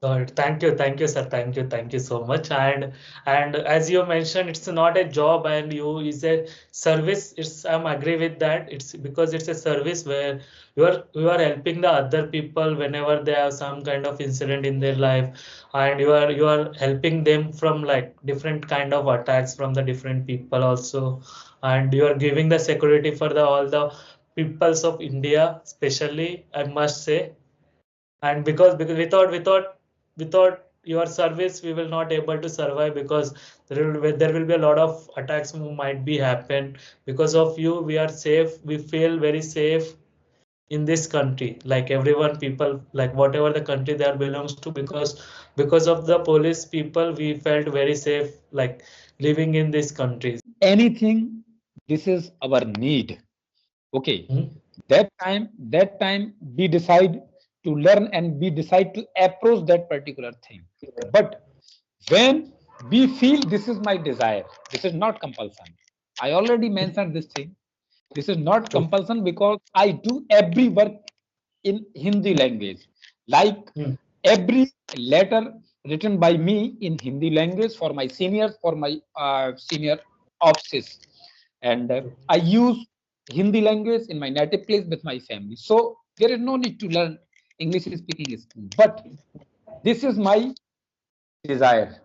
Got it. Thank you, sir. Thank you so much. And as you mentioned, it's not a job, and you is a service. I'm agree with that. It's because it's a service where you are helping the other people whenever they have some kind of incident in their life, and you are helping them from like different kind of attacks from the different people also, and you are giving the security for the all the peoples of India, especially I must say. And because without your service we will not able to survive, because there will be a lot of attacks who might be happen. Because of you we are safe, we feel very safe in this country, like everyone people, like whatever the country they are belongs to, because of the police people we felt very safe, like living in this country. Anything, this is our need. Okay, Hmm? that time we decide to learn and we decide to approach that particular thing. But when we feel this is my desire, this is not compulsion. I already mentioned this thing. This is not True. compulsion because I do every work in Hindi language. Like Hmm. every letter written by me in Hindi language for my seniors, for my senior offices. And I use Hindi language in my native place with my family. So there is no need to learn English speaking skill. But this is my desire.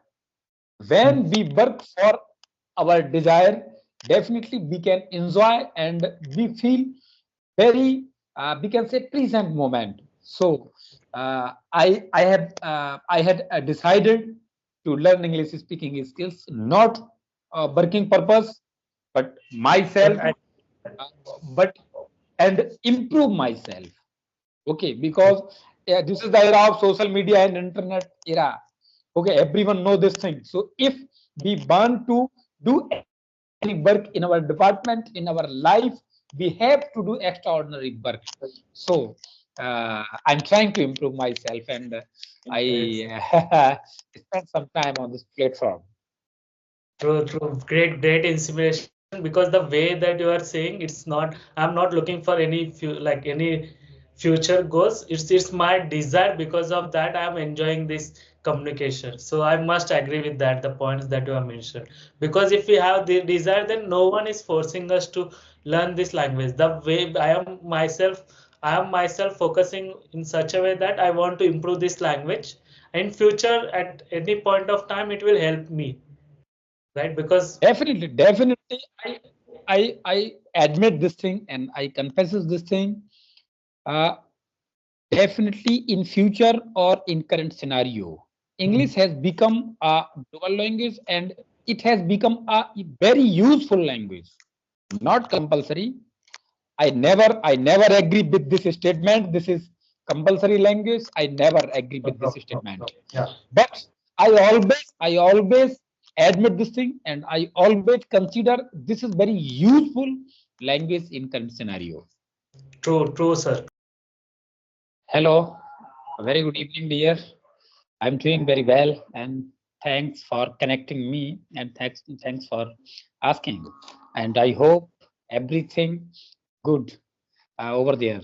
Hmm. When we work for our desire, definitely we can enjoy and we feel very we can say present moment. So I had decided to learn English speaking skills, not working purpose, but But myself, uh, but and improve myself. Okay, because this is the era of social media and internet era. Okay, everyone know this thing. So if we want to do any work in our department, in our life, we have to do extraordinary work. So I'm trying to improve myself, and I spend some time on this platform. true, true. Great inspiration, because the way that you are saying, it's not, I'm not looking for any like any future goals. It's my desire. Because of that, I'm enjoying this communication. So I must agree with that, the points that you have mentioned. Because if we have the desire, then no one is forcing us to learn this language. The way I am myself focusing in such a way that I want to improve this language. In future, at any point of time, it will help me, right? Because Definitely, I admit this thing and I confesses this thing. Uh, Definitely in future or in current scenario, English Mhm. has become a global language and it has become a very useful language, not compulsory. I never agree with this statement. This is compulsory language. I never agree No with this problem, no statement. problem. Yeah, But I always admit this thing and I always consider this is very useful language in current scenario. true, sir. Hello, a very good evening, dear. I'm doing very well, and thanks for connecting me, and thanks for asking. And I hope everything good over there.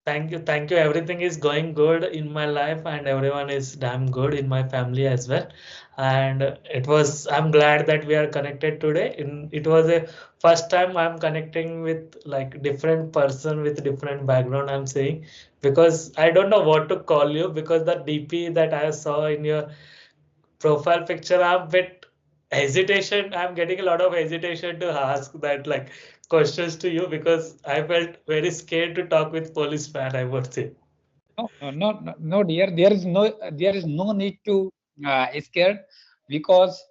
Thank you. Everything is going good in my life, and everyone is damn good in my family as well. And I'm glad that we are connected today. It was a first time I'm connecting with like different person with different background, I'm saying, because I don't know what to call you, because the DP that I saw in your profile picture, I'm bit hesitation. I'm getting a lot of hesitation to ask that like questions to you, because I felt very scared to talk with police man, I would say. No, dear. There is no need to scared because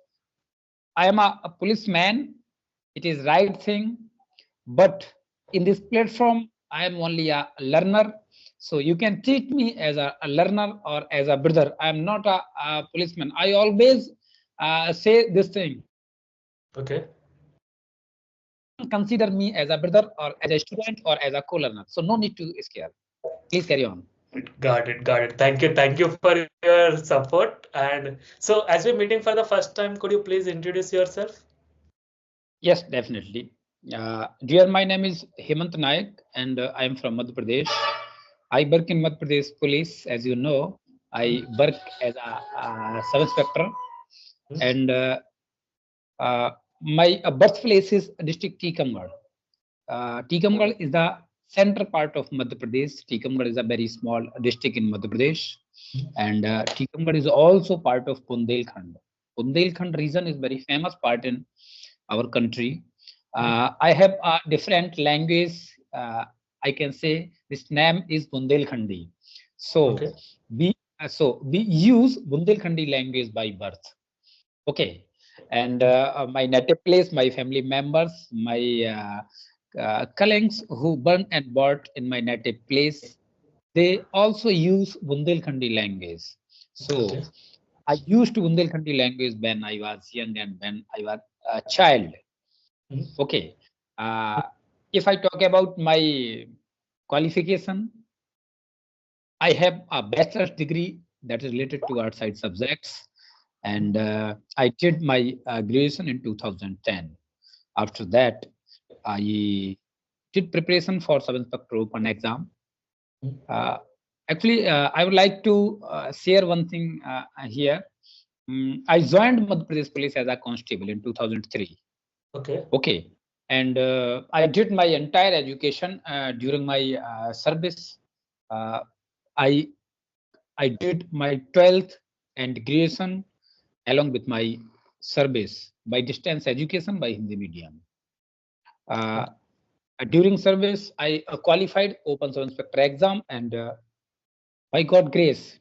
I am a policeman. It is right thing, but in this platform, I am only a learner. So you can treat me as a learner or as a brother. I am not a policeman. I always say this thing. Okay. You can consider me as a brother or as a student or as a co-learner. So no need to scare. Please carry on. Got it. Thank you for your support. And so, as we're meeting for the first time, could you please introduce yourself? Yes, definitely. Dear, my name is Hemant Nayak and I am from Madhya Pradesh. I work in Madhya Pradesh Police, as you know. I work as a sub-inspector, and my birthplace is district Tikamgarh. Tikamgarh is the center part of Madhya Pradesh. Tikamgarh is a very small district in Madhya Pradesh, and Tikamgarh is also part of Bundelkhand. Bundelkhand region is very famous part in our country. I have a different language. I can say this name is Bundelkhandi. So Okay. we use Bundelkhandi language by birth. Okay, and my native place, my family members, my colleagues who born and brought in my native place, they also use Bundelkhandi language. So Okay. I used Bundelkhandi language when I was young and when I was a child. Okay, if I talk about my qualification, I have a bachelor's degree that is related to outside subjects, and I did my graduation in 2010. After that, I did preparation for sub-inspector open exam. Uh, Actually, I would like to share one thing here. I joined Madhya Pradesh Police as a constable in 2003. Okay. Okay, and I did my entire education during my service. Uh, I I did my 12th and graduation along with my service by distance education by Hindi medium. Uh, During service, I qualified Open Sub Inspector exam, and by God grace,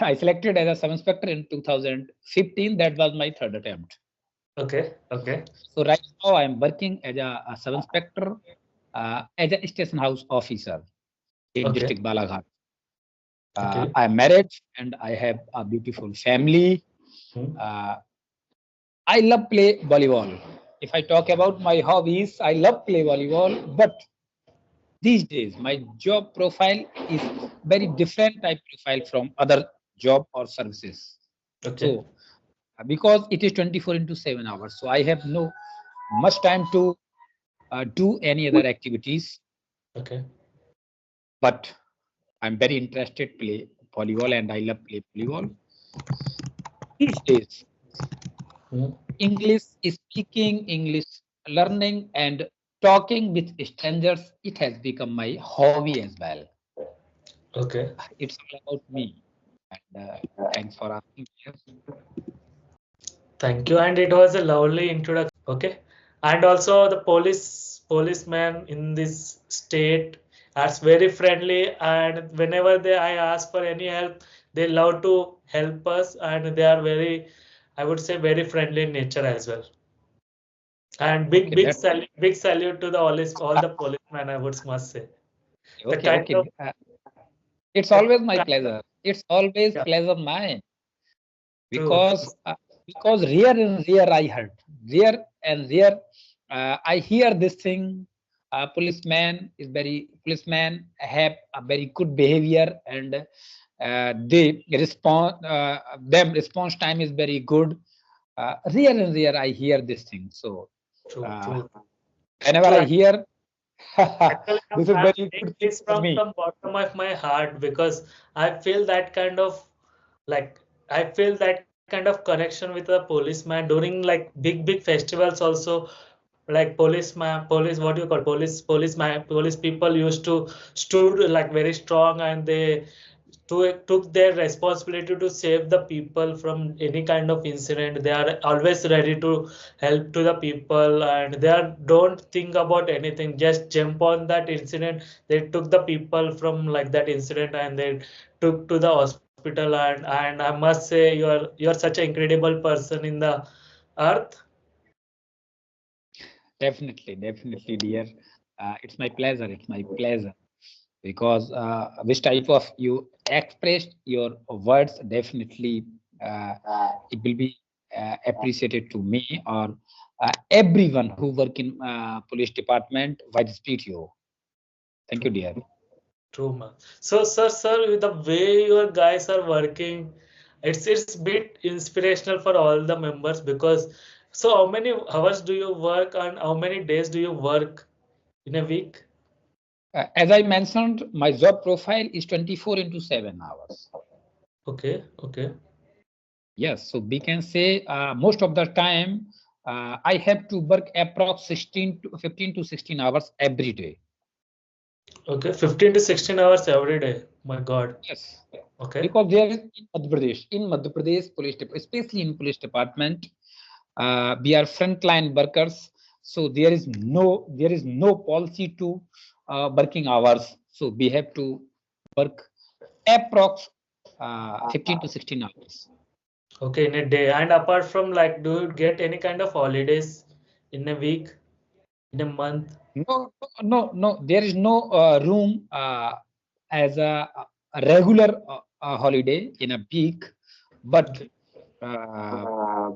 I selected as a sub inspector in 2015. That was my third attempt. Okay. Okay. So right now I am working as a sub inspector, as a station house officer in Okay. district Balaghat. Okay. I am married and I have a beautiful family. Uh, I love play volleyball. If I talk about my hobbies, I love play volleyball, but these days my job profile is very different type profile from other job or services. Okay. So because it is 24 into 7 hours, so I have no much time to do any other activities, Okay. but I'm very interested play volleyball and I love play volleyball. These days English speaking, English learning, and talking with strangers, it has become my hobby as well. Okay. It's all about me. And thanks for asking. Thank you. And it was a lovely introduction. Okay. And also the policemen in this state are very friendly, and whenever I ask for any help, they love to help us, and they are very, I would say, very friendly in nature as well. And Okay, that's big salute to the all the policemen, I would must say. The okay. kind of Okay. It's the always my kind of pleasure. It's always yeah, pleasure mine true, true. because rare and rare I heard, rare and rare I hear this thing. Policeman have a very good behavior, and they respond. Them response time is very good. Rare and rare I hear this thing. So True, uh, true, whenever true. I hear, Actually, this is I'm very saying good thing this for me. from bottom of my heart because I feel that kind of like I feel that kind of connection with the policeman during like big festivals also. Like police, what do you call police people used to stood like very strong, and they took their responsibility to save the people from any kind of incident. They are always ready to help to the people, and they are don't think about anything, just jump on that incident. They took the people from like that incident, and they took to the hospital, and I must say you're such an incredible person in the earth. Definitely, dear. It's my pleasure. It's my pleasure because which type of you expressed your words definitely it will be appreciated to me or everyone who work in police department. Why speak you? Thank you, True. dear. True, man. So, sir, the way your guys are working, it's bit inspirational for all the members because so how many hours do you work and how many days do you work in a week? As I mentioned, my job profile is 24 into 7 hours. Okay, okay. Yes, so we can say most of the time I have to work approx 16 to 15 to 16 hours every day. Okay, 15 to 16 hours every day. My God. Yes, Okay. because there is in Madhya Pradesh police, especially in police department, we are frontline workers. So there is no policy to working hours. So we have to work approx 15 to 16 hours. Okay, in a day. And apart from like, do you get any kind of holidays in a week, in a month? No. There is no room as a regular holiday in a week, but Okay. uh,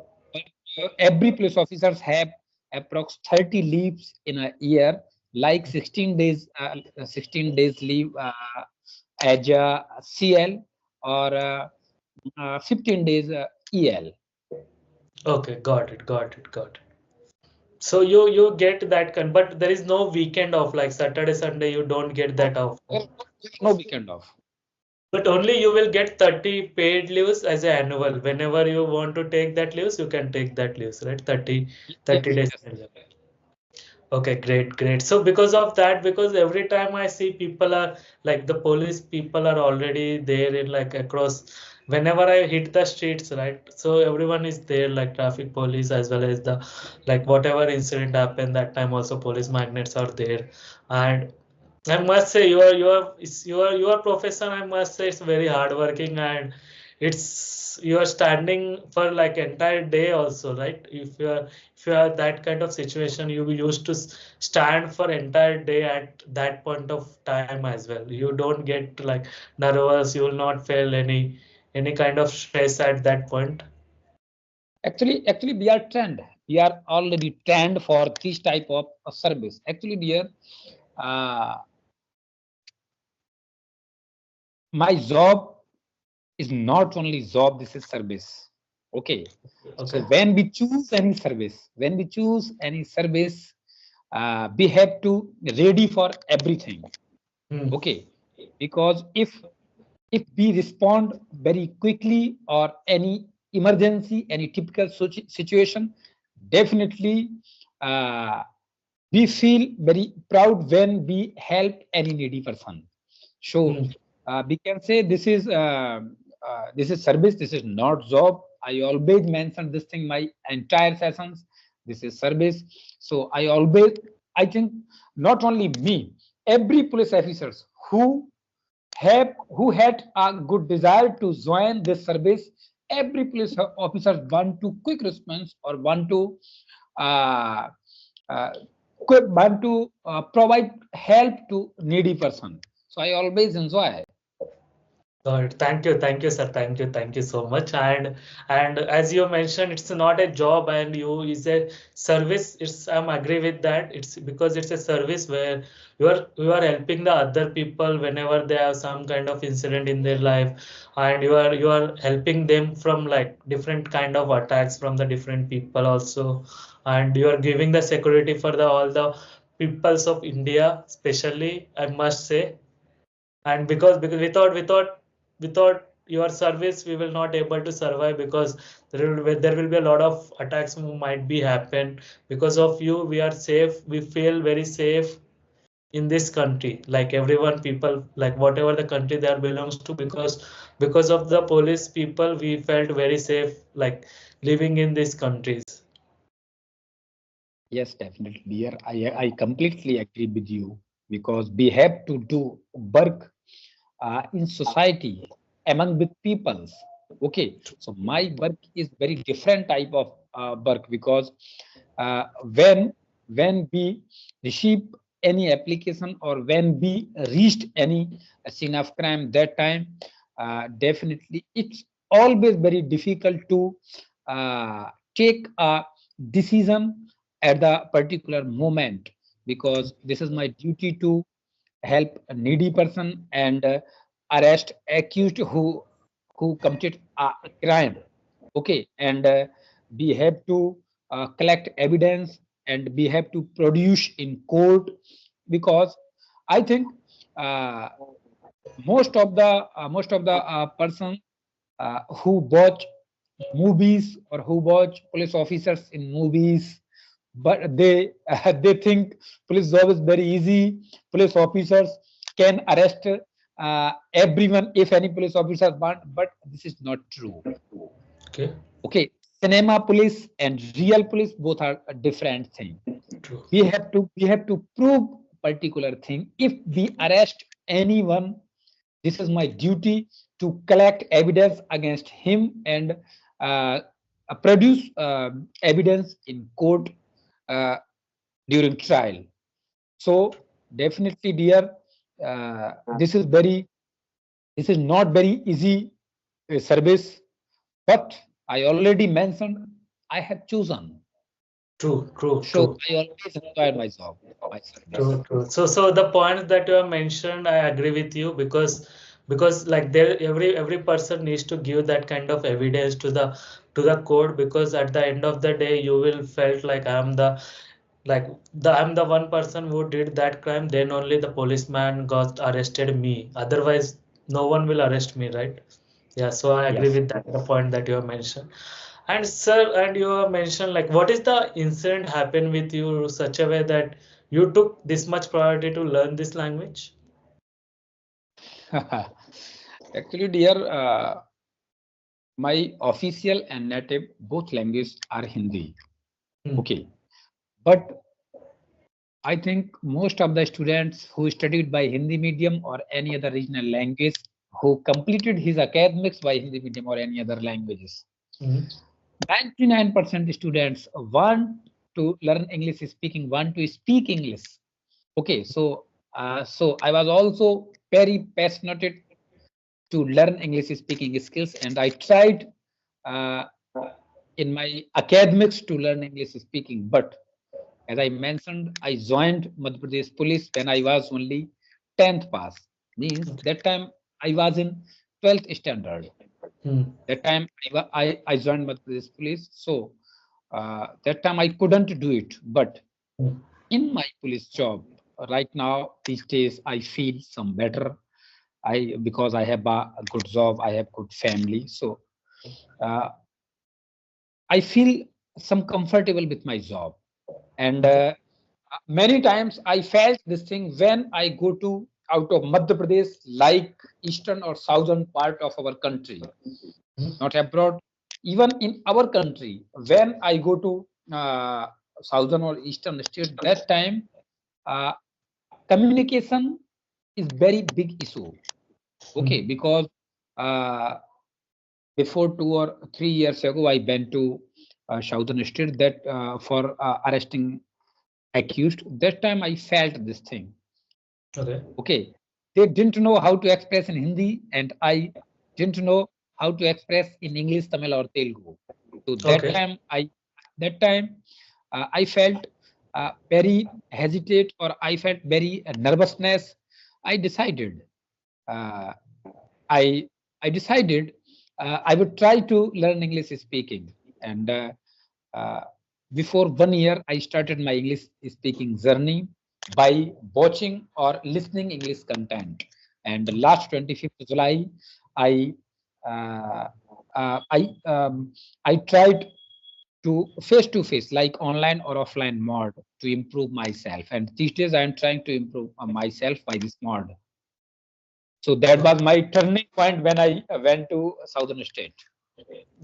every police officers have approx 30 leaves in a year, like 16 days leave as a CL or 15 days EL. Okay, got it, got it, got it. So you get that kind, but there is no weekend off like Saturday, Sunday. You don't get that off. No weekend off. But only you will get 30 paid leaves as an annual. Whenever you want to take that leaves, you can take that leaves, right? 30 Yes, days. yes. Okay, great, great. So because of that, because every time I see people are like the police people are already there in like across whenever I hit the streets, right? So everyone is there like traffic police as well as the like whatever incident happened that time also police magnets are there. And I must say your profession I must say it's very hardworking and it's you are standing for like entire day also, right? If you are that kind of situation, you used to stand for entire day at that point of time as well. You don't get like nervous, you will not feel any kind of stress at that point. Actually, we are trained. We are already trained for this type of service. Actually, dear, uh, my job is not only job. This is service. Okay. So Okay. when we choose any service, we have to ready for everything. Hmm. Okay. Because if we respond very quickly or any emergency, any typical situation, definitely uh, we feel very proud when we help any needy person. So Hmm. we can say this is service. This is not job. I always mention this thing my entire sessions. This is service. So I think not only me, every police officers who had a good desire to join this service, every police officer want to quick response or uh, uh, want to provide help to needy person. So I always enjoy. Got it. Thank you, sir. Thank you so much. And as you mentioned, it's not a job and you is a service. It's I'm agree with that. It's because it's a service where you are helping the other people whenever they have some kind of incident in their life, and you are helping them from like different kind of attacks from the different people also, and you are giving the security for the all the peoples of India, especially I must say. And because without your service we will not able to survive because there will be a lot of attacks who might be happen. Because of you we are safe, we feel very safe in this country, like everyone people like whatever the country that belongs to, because of the police people we felt very safe like living in these countries. Yes, definitely, dear. I completely agree with you because we have to do work in society among with peoples. Okay, so my work is very different type of work because uh, when when we receive any application or when we reached any scene of crime, that time definitely it's always very difficult to take a decision at the particular moment, because this is my duty to help a needy person and arrest accused who committed a crime. Okay, and we have to collect evidence and we have to produce in court, because I think uh, most of the person who watch movies or who watch police officers in movies, but they they think police job is very easy. Police officers can arrest everyone if any police officer want, but this is not true. Okay. Okay, cinema police and real police both are a different thing. True. We have to prove particular thing. If we arrest anyone, this is my duty to collect evidence against him and uh, produce evidence in court uh, during trial. So definitely, dear, this is not very easy service, but I already mentioned I have chosen. True, true, So true. I always enjoy my job, my service. True, true. So the point that you have mentioned, I agree with you because like there every person needs to give that kind of evidence to the court because at the end of the day you will felt like I'm the one person who did that crime, then only the policeman got arrested me. Otherwise, no one will arrest me, right? Yeah, so I agree Yes. with that, the point that you have mentioned. And sir, and you have mentioned like what is the incident happened with you such a way that you took this much priority to learn this language? Actually, dear, my official and native both languages are Hindi. Hmm. Okay, but I think most of the students who studied by Hindi medium or any other regional language who completed his academics by Hindi medium or any other languages, Hmm. 99% students want to learn English speaking, want to speak English. Okay, so I was also very passionate to learn English speaking skills, and I tried uh, in my academics to learn English speaking. But as I mentioned, I joined Madhya Pradesh Police when I was only 10th pass. Means that time I was in 12th standard. Hmm. That time I joined Madhya Pradesh Police. So that time I couldn't do it. But Hmm. in my police job right now, these days, I feel some better. Because I have a good job, I have good family. So uh, I feel some comfortable with my job. And Okay. many times I felt this thing when I go to out of Madhya Pradesh, like eastern or southern part of our country, Hmm. not abroad, even in our country. When I go to southern or eastern state, that time uh, communication is very big issue. Okay, Hmm. because uh, before 2 or 3 years ago, I went to southern state that for arresting accused. That time I felt this thing. Okay. Okay, they didn't know how to express in Hindi, and I didn't know how to express in English, Tamil, or Telugu. So Okay. that time I felt very hesitate, or I felt very nervousness. I decided. Uh, I I decided I would try to learn English speaking, and uh, before 1 year, I started my English speaking journey by watching or listening English content. And the last 25th July, I uh, uh, I um, I tried to face, like online or offline mode, to improve myself. And these days, I am trying to improve myself by this mode. So that was my turning point when I went to Southern State.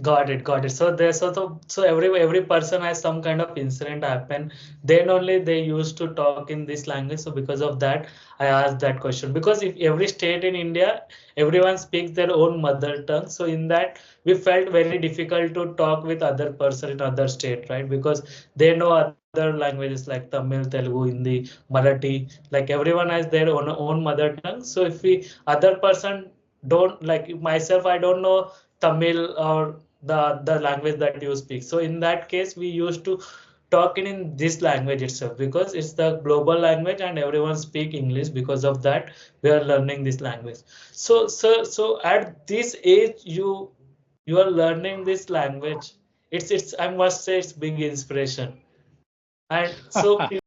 Got it, got it. So every person has some kind of incident happen. Then only they used to talk in this language. So because of that, I asked that question. Because if every state in India, everyone speaks their own mother tongue. So in that, we felt very difficult to talk with other person in other state, right? Because they know other languages like Tamil, Telugu, Hindi, Marathi. Like everyone has their own mother tongue. So if we other person don't like myself, I don't know Tamil or the language that you speak. So in that case, we used to talk in this language itself because it's the global language and everyone speak English. Because of that, we are learning this language. So at this age, you are learning this language. It's I must say it's big inspiration. And so